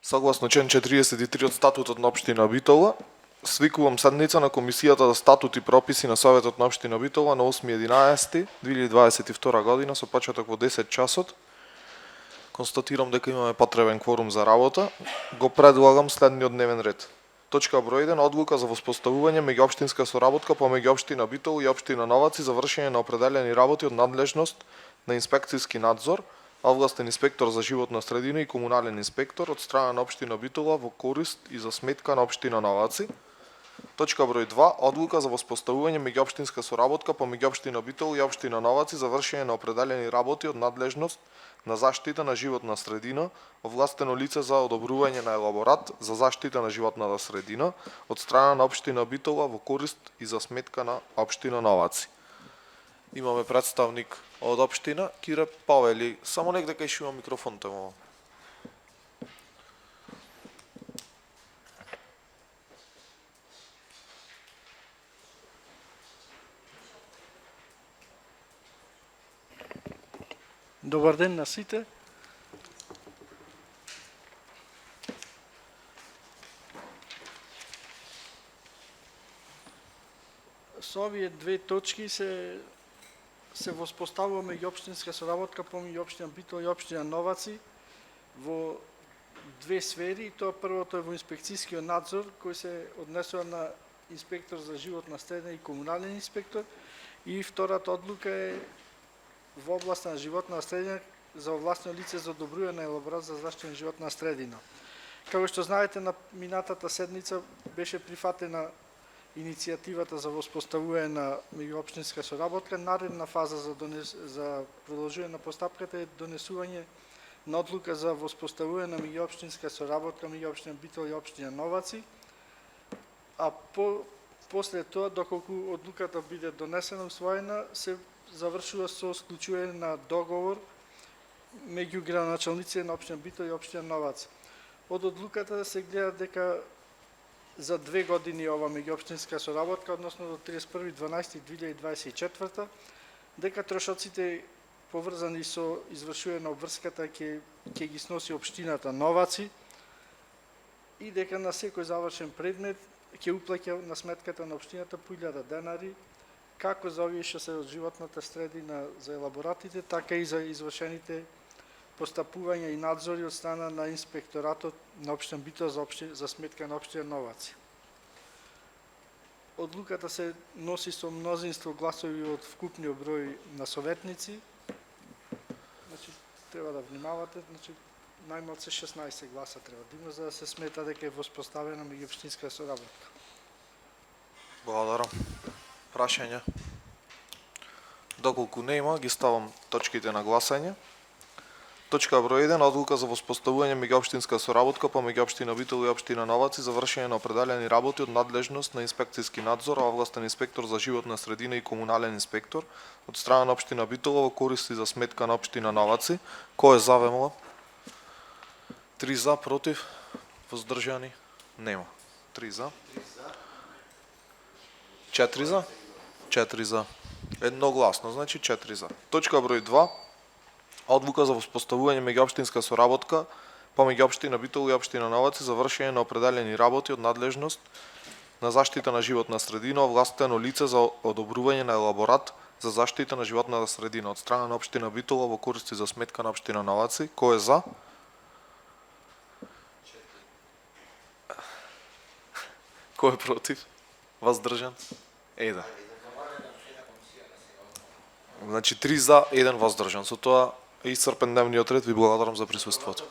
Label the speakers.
Speaker 1: Согласно член 43 од статутот на општина Битола, свикувам седница на Комисијата за статут и прописи на Советот на општина Битола на 8.11.2022 година со почеток во 10 часот. Констатирам дека имаме потребен кворум за работа. Го предлагам следниот дневен ред. Точка број 1. Одлука за воспоставување меѓуопштинска соработка помеѓу општина Битола и општина Новаци за вршење на определени работи од надлежност на инспекцијски надзор, овластен инспектор за животна средина и комунален инспектор од страна на општина Битола во корист и за сметка на општина Новаци. Точка број 2. Одлука за воспоставување меѓуопштинска соработка помеѓу општина Битола и општина Новаци за вршење на определени работи од надлежност на заштита на животна средина, овластено лице за одобрување на елаборат за заштита на животната средина од страна на општина Битола во корист и за сметка на општина Новаци. Имаме представник од општина, Кире Павели. Само нека да кажеш има микрофон таму.
Speaker 2: Добар ден на сите. Со овие две точки се воспоставува меѓуопштинска соработка помеѓу општина Битола и општина Новаци во две сфери. Тоа првото е во инспекцијскиот надзор кој се однесува на инспектор за животна средина и комунален инспектор, и втората одлука е во област на животна средина за овластено лице за одобрување на елаборат за заштита на животна средина. Како што знаете, на минатата седница беше прифатена иницијативата за воспоставување на меѓуопштинска соработка. Наредна фаза за продолжување на постапката е донесување на одлука за воспоставување на меѓуопштинска соработка меѓу општина Битола и општина Новаци, а после тоа, доколку одлуката биде донесена, усвоена, се завршува со склучување на договор меѓу градоначалниците на општина Битола и општина Новаци. Од одлуката се гледа дека за 2 години ова меѓуопштинска соработка, односно до 31.12.2024, дека трошоците поврзани со извршување на обврската ќе ги сноси општината Новаци и дека на секој завршен предмет ќе уплаќа на сметката на општината по 1000 денари, како за овие што се од животната средина за елаборатите, така и за извршените постапувања и надзори од страна на инспекторатот на општина Битола за сметка на општина Новаци. Одлуката се носи со мнозинство гласови од вкупниот број на советници. Значи, треба да внимавате, значи најмалку 16 гласа треба да има за да се смета дека е воспоставена меѓуопштинска соработка.
Speaker 1: Благодарам. Прашања? Доколку не има, ги ставам точките на гласање. Точка број 1. Одлука за воспоставување меѓуопштинска соработка помеѓу општина Битола и општина Новаци за вршење на определени работи од надлежност на инспекцијски надзор, овластен инспектор за животна средина и комунален инспектор од страна на општина Битола во корист и за сметка на општина Новаци. Кој е за ВМЛ? 3 за, против, воздржани? Нема. 3 за. 4 за? 4 за. Едногласно, значи 4 за. Точка број 2. Одлука за воспоставување меѓуопштинска соработка помеѓу општина Битола и општина Новаци за вршење на определени работи од надлежност на заштита на животна средина, овластено лице за одобрување на елаборат за заштита на животната средина од страна на општина Битола во корист и за сметка на општина Новаци. Кој е за? Кој е против? Воздржан? 1. Значи 3 за, 1 воздржан. Со тоа е исцрпен дневниот ред. Ви благодарам за присуството.